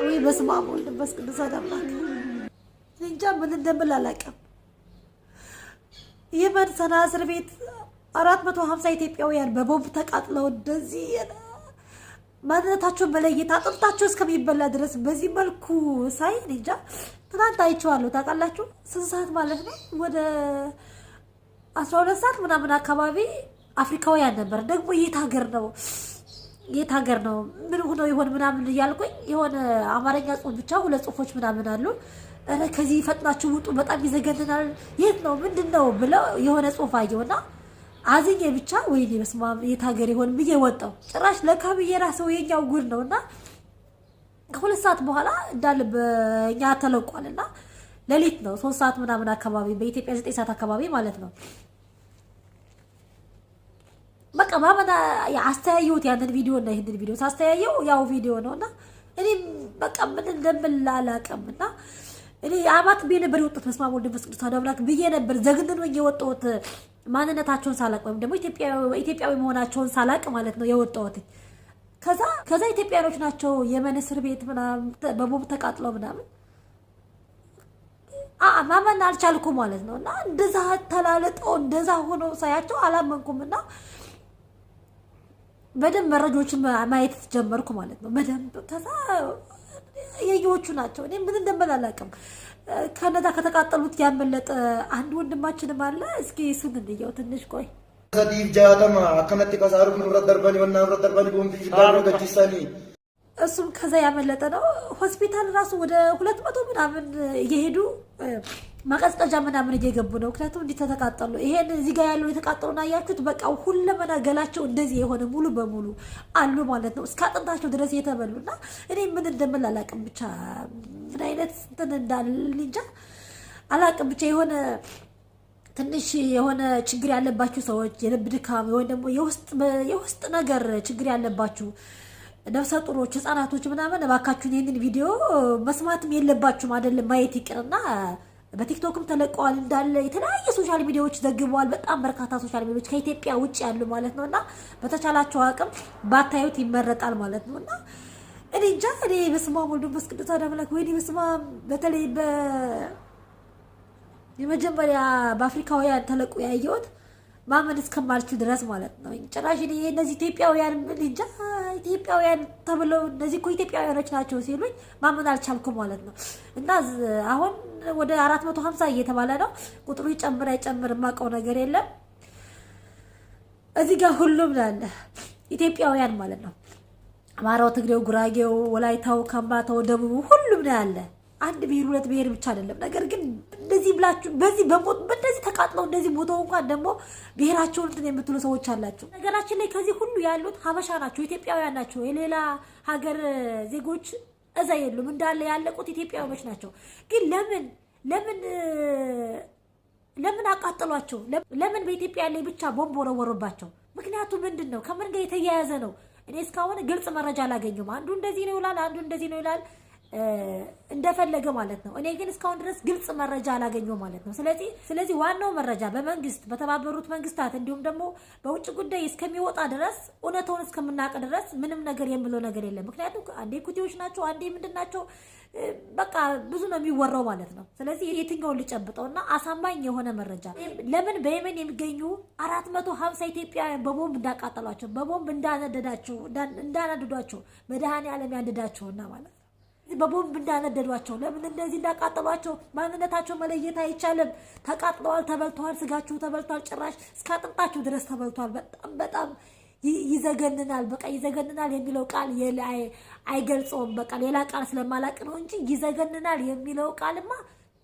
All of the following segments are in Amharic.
ወይ በስመ አብ ወወልድ ወመንፈስ ቅዱስ አምላክ እንጃ ምን እንደምል አላውቅም። የመን ሰና እስር ቤት 450 ኢትዮጵያውያን በቦምብ ተቃጥለው እንደዚህ ማንነታቸውን መለየት አጥንታቸው እስከሚበላ ድረስ በዚህ መልኩ ሳይ እንጃ ትናንት አይቼዋለሁ። ታውቃላችሁ ስንት ሰዓት ማለት ነው? ወደ 12 ሰዓት ምናምን አካባቢ አፍሪካውያን ነበር። ደግሞ የት ሀገር ነው ምን ሆኖ ይሆን ምናምን እያልኩኝ የሆነ አማርኛ ጽሑፍ ብቻ 2 ጽሑፎች ምናምን አሉ። ከዚህ ፈጥናችሁ ውጡ በጣም ይዘገንናል፣ የት ነው ምንድነው ብለው የሆነ ጽሑፍ አየውና አዝኜ ብቻ ወይኔ በስመ አብ የት ሀገር ይሆን ብዬ ወጣሁ። ጭራሽ ለካብዬ ራስው የኛው ጉድ ነውና ከ2 ሰዓት በኋላ እንዳለ በእኛ ተለቋልና ሌሊት ነው 3 ሰዓት ምናምን አካባቢ በኢትዮጵያ 9 ሰዓት አካባቢ ማለት ነው። በቃ ማመና ያስተያየሁት ያንን ቪዲዮ እና ይሄንን ቪዲዮ ሳስተያየው ያው ቪዲዮ ነውና እኔ በቃ ምን እንደምላላቀምና እኔ አማት በነበር ወጥቶ መስማሙ እንደፈስቅዱ ታዳብላክ ብዬ ነበር ዘግንደን ወይ የወጣሁት ማንነታቸውን ሳላቅ ወይም ደግሞ ኢትዮጵያዊ መሆናቸውን ሳላቅ ማለት ነው የወጣሁት። ከዛ ኢትዮጵያኖች ናቸው የመን እስር ቤት ምናምን በቦምብ ተቃጥለው ምናምን ማመን አልቻልኩም ማለት ነው። እና እንደዛ ተላልጠው እንደዛ ሆኖ ሳያቸው አላመንኩምና በደንብ መረጃዎችን ማየት ጀመርኩ ማለት ነው። በደንብ ከዛ የየዎቹ ናቸው እኔ ምን እንደምላላቀም ከነዛ ከተቃጠሉት ያመለጠ አንድ ወንድማችንም አለ። እስኪ እሱን እንየው ትንሽ ቆይ። ሰዲፍ ጃተማ አከነቲ ከሳሩ ንብረት ደርበኒ ወናብረት ደርበኒ ቦምብ ይዳሩ ገጭሳኒ እሱም ከዛ ያመለጠ ነው። ሆስፒታል ራሱ ወደ 200 ምናምን እየሄዱ ማቀዝቀዣ ምናምን እየገቡ ነው። ምክንያቱም እንዲህ ተተቃጠሉ። ይሄን እዚህ ጋር ያለው የተቃጠሉና አያችሁት በቃ ሁሉም ገላቸው እንደዚህ የሆነ ሙሉ በሙሉ አሉ ማለት ነው። እስከ አጥንታቸው ድረስ የተበሉና እኔ ምን እንደምላላቅም ብቻ ምን አይነት እንትን እንዳልል እንጃ አላቅም። ብቻ የሆነ ትንሽ የሆነ ችግር ያለባችሁ ሰዎች የልብ ድካም ወይ ደግሞ የውስጥ ነገር ችግር ያለባችሁ ነፍሰ ጡሮች ህፃናቶች ምናምን እባካችሁን ይሄንን ቪዲዮ መስማትም የለባችሁም አይደለም ማየት ይቅርና በቲክቶክም ተለቀዋል እንዳለ የተለያየ ሶሻል ሚዲያዎች ዘግበዋል። በጣም በርካታ ሶሻል ሚዲያዎች ከኢትዮጵያ ውጭ ያሉ ማለት ነውና በተቻላችሁ አቅም ባታዩት ይመረጣል ማለት ነውና እኔ እንጃ እኔ በስመ አብ ወወልድ ወመንፈስ ቅዱስ አምላክ ወይ በስመ አብ በተለይ የመጀመሪያ በአፍሪካውያን ተለቁ ያየሁት ማመን እስከማልችል ድረስ ማለት ነው። ጭራሽ እነዚህ ኢትዮጲያዊያን ምን እንጃ ኢትዮጲያዊያን ተብለው እነዚህ እኮ ኢትዮጲያዊያኖች ናቸው ሲሉኝ ማመን አልቻልኩም ማለት ነው። እና አሁን ወደ 450 እየተባለ ነው ቁጥሩ ይጨምር አይጨምር የማውቀው ነገር የለም። እዚህ ጋር ሁሉም አለ ኢትዮጲያዊያን ማለት ነው። አማራው፣ ትግሬው፣ ጉራጌው፣ ወላይታው፣ ከምባታው፣ ደቡቡ ሁሉም ነው ያለ። አንድ ብሔር ሁለት ብሔር ብቻ አይደለም። ነገር ግን እንደዚህ ብላችሁ በዚህ ተቃጥለው እንደዚህ ሞተው እንኳን ደግሞ ብሔራቸውን እንትን የምትሉ ሰዎች አላችሁ። ነገራችን ላይ ከዚህ ሁሉ ያሉት ሀበሻ ናቸው፣ ኢትዮጵያውያን ናቸው። የሌላ ሀገር ዜጎች እዛ የሉም። እንዳለ ያለቁት ኢትዮጵያውያኖች ናቸው። ግን ለምን አቃጠሏቸው? ለምን በኢትዮጵያ ላይ ብቻ ቦምብ ወረወሩባቸው? ምክንያቱ ምንድን ነው? ከምን ጋር የተያያዘ ነው? እኔ እስካሁን ግልጽ መረጃ አላገኘሁም። አንዱ እንደዚህ ነው ይላል፣ አንዱ እንደዚህ ነው ይላል እንደፈለገ ማለት ነው። እኔ ግን እስካሁን ድረስ ግልጽ መረጃ አላገኘው ማለት ነው። ስለዚህ ዋናው መረጃ በመንግስት በተባበሩት መንግስታት እንዲሁም ደግሞ በውጭ ጉዳይ እስከሚወጣ ድረስ እውነታውን እስከምናውቅ ድረስ ምንም ነገር የምለው ነገር የለም። ምክንያቱም አንዴ ኩቲዎች ናቸው፣ አንዴ ምንድናቸው በቃ ብዙ ነው የሚወራው ማለት ነው። ስለዚህ የትኛውን ልጨብጠውና አሳማኝ የሆነ መረጃ ለምን በየመን የሚገኙ 450 ኢትዮጵያውያን በቦምብ እንዳቃጠሏቸው በቦምብ እንዳናደዷቸው መድኃኔዓለም ያንደዳቸውና ማለት በቦምብ እንዳነደዷቸው ለምን እንደዚህ እንዳቃጠሏቸው ማንነታቸው መለየት አይቻልም። ተቃጥለዋል፣ ተበልተዋል፣ ስጋቸው ተበልቷል፣ ጭራሽ እስከ አጥንታቸው ድረስ ተበልቷል። በጣም ይዘገንናል። በቃ ይዘገንናል የሚለው ቃል አይገልጸውም። በቃ ሌላ ቃል ስለማላቅ ነው እንጂ ይዘገንናል የሚለው ቃልማ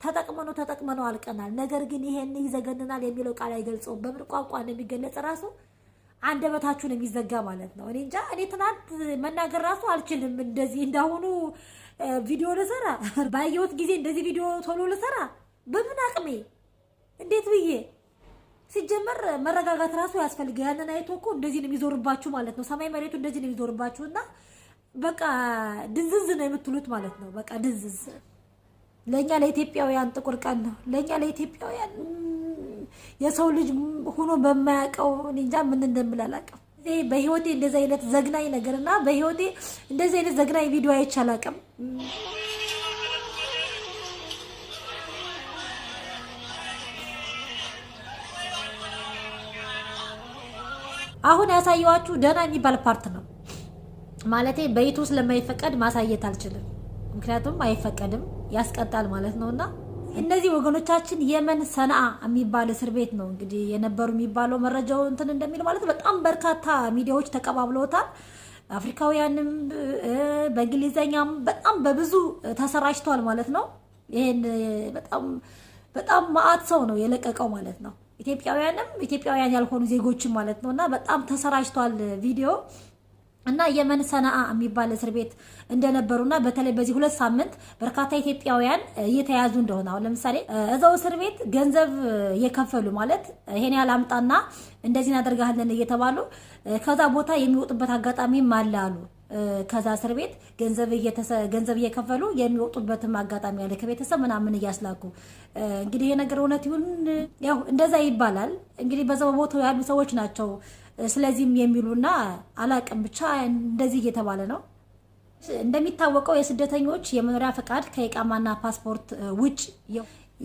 ተጠቅመነው አልቀናል። ነገር ግን ይሄን ይዘገንናል የሚለው ቃል አይገልጸውም። በምን ቋንቋ እንደሚገለጽ ራሱ አንደበታችሁን የሚዘጋ ማለት ነው። እኔ እንጃ እኔ ትናንት መናገር ራሱ አልችልም። እንደዚህ እንዳሁኑ ቪዲዮ ልሰራ ባየሁት ጊዜ እንደዚህ ቪዲዮ ቶሎ ልሰራ በምን አቅሜ እንዴት ብዬ ሲጀመር መረጋጋት ራሱ ያስፈልጋል። ያንን አይቶ እኮ እንደዚህ ነው የሚዞርባችሁ ማለት ነው። ሰማይ መሬቱ እንደዚህ ነው የሚዞርባችሁና በቃ ድንዝዝ ነው የምትሉት ማለት ነው። በቃ ድንዝዝ ለኛ ለኢትዮጵያውያን ጥቁር ቀን ነው። ለኛ ለኢትዮጵያውያን የሰው ልጅ ሆኖ በማያውቀው እንጃ ምን እንደምላላቀው በህይወቴ እንደዚህ አይነት ዘግናኝ ነገርና በህይወቴ እንደዚህ አይነት ዘግናኝ ቪዲዮ አይቻላቅም። አሁን ያሳየዋችሁ ደህና የሚባል ፓርት ነው ማለቴ በዩቲዩብ ስለማይፈቀድ ማሳየት አልችልም። ምክንያቱም አይፈቀድም ያስቀጣል ማለት ነውና እነዚህ ወገኖቻችን የመን ሰንዓ የሚባል እስር ቤት ነው እንግዲህ የነበሩ የሚባለው መረጃው እንትን እንደሚል ማለት በጣም በርካታ ሚዲያዎች ተቀባብለውታል። አፍሪካውያንም በእንግሊዘኛም በጣም በብዙ ተሰራጭቷል ማለት ነው። ይሄን በጣም ማአት ሰው ነው የለቀቀው ማለት ነው። ኢትዮጲያዊያን ያልሆኑ ዜጎችም ማለት ነውና በጣም ተሰራጭቷል ቪዲዮ እና የመን ሰንዓ የሚባል እስር ቤት እንደነበሩና በተለይ በዚህ 2 ሳምንት በርካታ ኢትዮጲያዊያን እየተያዙ እንደሆነ አሁን ለምሳሌ እዛው እስር ቤት ገንዘብ እየከፈሉ ማለት ይሄን ያላምጣና እንደዚህ እናደርጋለን እየተባሉ ከዛ ቦታ የሚወጡበት አጋጣሚ ማላሉ ከዛ እስር ቤት ገንዘብ እየከፈሉ የሚወጡበትም አጋጣሚ ያለ ከቤተሰብ ምናምን እያስላኩ እንግዲህ ይሄ ነገር እውነት ይሁን ያው እንደዛ ይባላል። እንግዲህ በዛው ቦታው ያሉ ሰዎች ናቸው ስለዚህም የሚሉና አላቅም ብቻ እንደዚህ እየተባለ ነው። እንደሚታወቀው የስደተኞች የመኖሪያ ፈቃድ ከኢቃማና ፓስፖርት ውጭ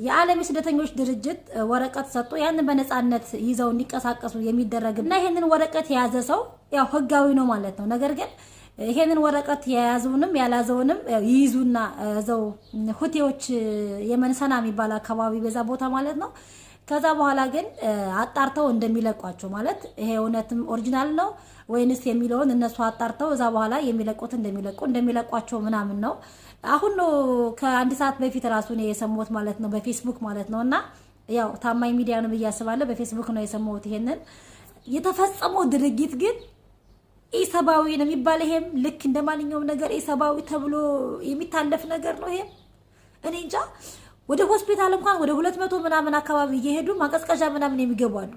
የዓለም የስደተኞች ድርጅት ወረቀት ሰጥቶ ያንን በነፃነት ይዘው እንዲንቀሳቀሱ የሚደረግና ይሄንን ወረቀት የያዘ ሰው ያው ህጋዊ ነው ማለት ነው። ነገር ግን ይሄንን ወረቀት የያዙንም ያላዘውንም ይይዙና እዛው ሁቲዎች የመን ሰንዓ የሚባል አካባቢ በዛ ቦታ ማለት ነው። ከዛ በኋላ ግን አጣርተው እንደሚለቋቸው ማለት ይሄ እውነትም ኦሪጂናል ነው ወይንስ የሚለውን እነሱ አጣርተው እዛ በኋላ የሚለቁት እንደሚለቋቸው ምናምን ነው። አሁን ነው ከአንድ ሰዓት በፊት ራሱ ነው የሰማሁት ማለት ነው በፌስቡክ ማለት ነውና ያው ታማኝ ሚዲያ ነው ብያስባለሁ። በፌስቡክ ነው የሰማሁት። ይሄንን የተፈጸመው ድርጊት ግን ኢሰባዊ ነው የሚባል ይሄም ልክ እንደማንኛውም ነገር ኢሰባዊ ተብሎ የሚታለፍ ነገር ነው። ይሄም እኔ እንጃ ወደ ሆስፒታል እንኳን ወደ 200 ምናምን አካባቢ እየሄዱ ማቀዝቀዣ ምናምን የሚገባሉ።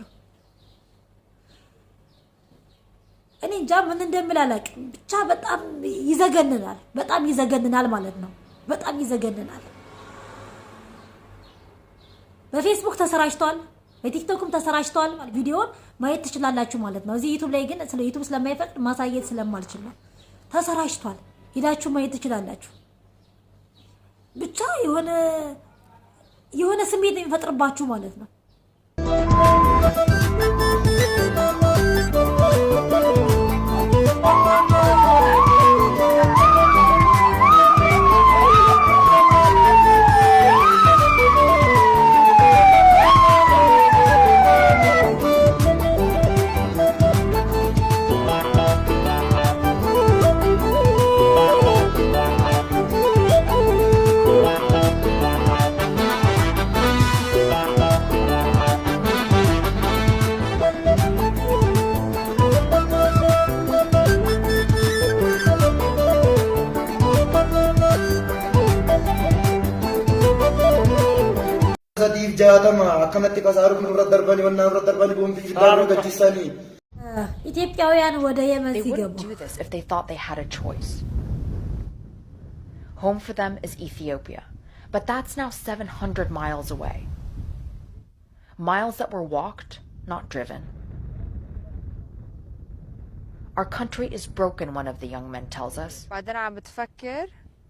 እኔ እንጃ ምን እንደምላላቅም ብቻ በጣም ይዘገንናል ማለት ነው። በጣም ይዘገንናል። በፌስቡክ ተሰራጭቷል፣ በቲክቶክም ተሰራጭቷል። ቪዲዮውን ማየት ትችላላችሁ ማለት ነው። እዚህ ዩቲዩብ ላይ ግን ስለ ዩቲዩብ ስለማይፈቅድ ማሳየት ስለማልችል ነው። ተሰራጭቷል፣ ሄዳችሁ ማየት ትችላላችሁ። ብቻ የሆነ ስሜት የሚፈጥርባችሁ ማለት ነው። Sadiif jaatama akkanatti kasaaruuf nurra darbanii wannaa nurra darbanii boombii fiddaan gaggeessanii. ኢትዮጲያዊያን ወደ የመን ሲገቡ if they thought they had a choice. Home for them is Ethiopia, but that's now 700 miles away. Miles that were walked, not driven. Our country is broken, one of the young men tells us.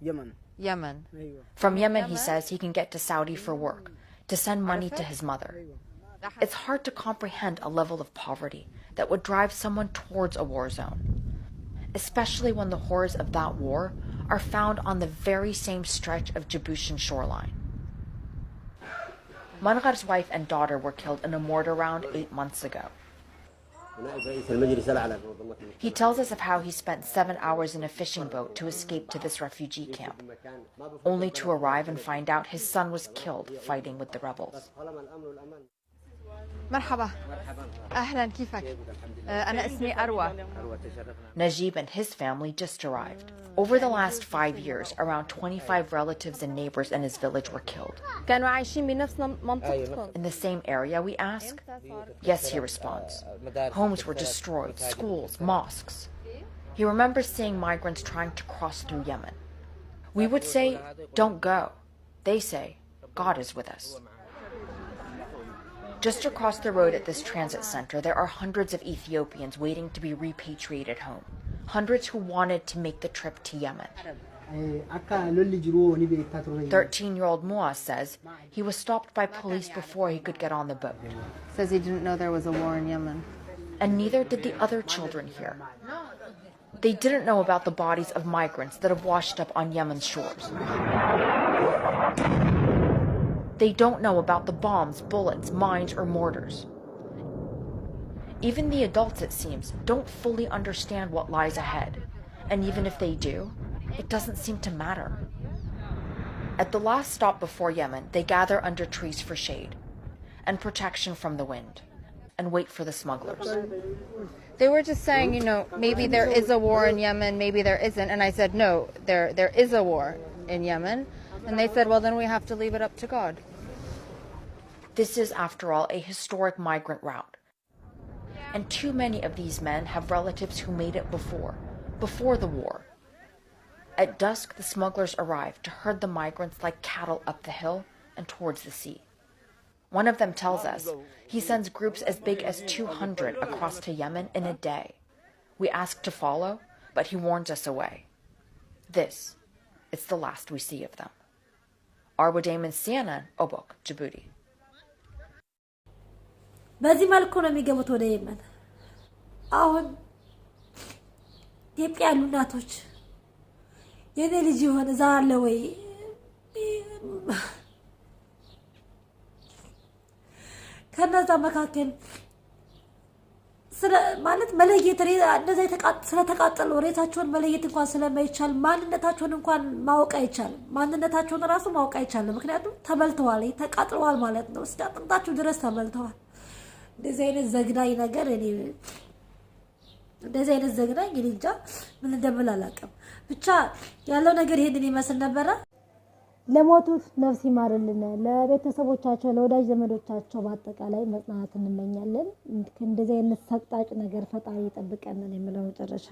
Yemen. From Yemen, he says he can get to Saudi for work, to send money to his mother. It's hard to comprehend a level of poverty that would drive someone towards a war zone, especially when the horrors of that war are found on the very same stretch of Djiboutian shoreline. Mangar's wife and daughter were killed in a mortar round 8 months ago. He tells us of how he spent 7 hours in a fishing boat to escape to this refugee camp, only to arrive and find out his son was killed fighting with the rebels. مرحبا أهلا كيفك أنا اسمي أروى. Najib and his family just arrived. Over the last 5 years, around 25 relatives and neighbors in his village were killed. كانوا عايشين بنفس منطقتكم. In the same area, we ask? Yes, he responds. Homes were destroyed, schools, mosques. He remembers seeing migrants trying to cross through Yemen. We would say, don't go. They say, God is with us. Just across the road at this transit center, there are hundreds of Ethiopians waiting to be repatriated home. Hundreds who wanted to make the trip to Yemen. 13-year-old Muaz says he was stopped by police before he could get on the boat. Says he didn't know there was a war in Yemen. And neither did the other children here. They didn't know about the bodies of migrants that have washed up on Yemen's shores. They don't know about the bombs, bullets, mines, or mortars. Even the adults, it seems, don't fully understand what lies ahead. And even if they do, it doesn't seem to matter. At the last stop before Yemen, they gather under trees for shade and protection from the wind and wait for the smugglers. They were just saying, maybe there is a war in Yemen, maybe there isn't. And I said, no, there is a war in Yemen. And they said, well, then we have to leave it up to God. This is, after all, a historic migrant route. And too many of these men have relatives who made it before the war. At dusk, the smugglers arrive to herd the migrants like cattle up the hill and towards the sea. One of them tells us he sends groups as big as 200 across to Yemen in a day. We ask to follow, but he warns us away. This is the last we see of them. Arwa Damon, CNN, Obok, Djibouti. በዚህ መልኩ ነው የሚገቡት ወደ የመን። አሁን ኢትዮጵያ ያሉ እናቶች የኔ ልጅ የሆነ ዛለ ወይ ከነዛ መካከል ማለት መለየት እንደዛ ስለተቃጠሉ ሬሳቸውን መለየት እንኳን ስለማይቻል ማንነታቸውን እንኳን ማወቅ አይቻልም። ማንነታቸውን ራሱ ማወቅ አይቻልም። ምክንያቱም ተበልተዋል፣ ተቃጥለዋል ማለት ነው። እስከ አጥንታቸው ድረስ ተበልተዋል። እንደዚህ አይነት ዘግናኝ ነገር እንደዚህ አይነት ዘግናኝ እንጃ ምን እንደምል አላውቅም። ብቻ ያለው ነገር ይሄንን ይመስል ነበር። ለሞቱት ነፍስ ይማርልን፣ ለቤተሰቦቻቸው ለወዳጅ ዘመዶቻቸው በአጠቃላይ መጽናናት እንመኛለን። እንደዚህ አይነት ሰቅጣጭ ነገር ፈጣሪ ይጠብቀን ነው የምለው መጨረሻ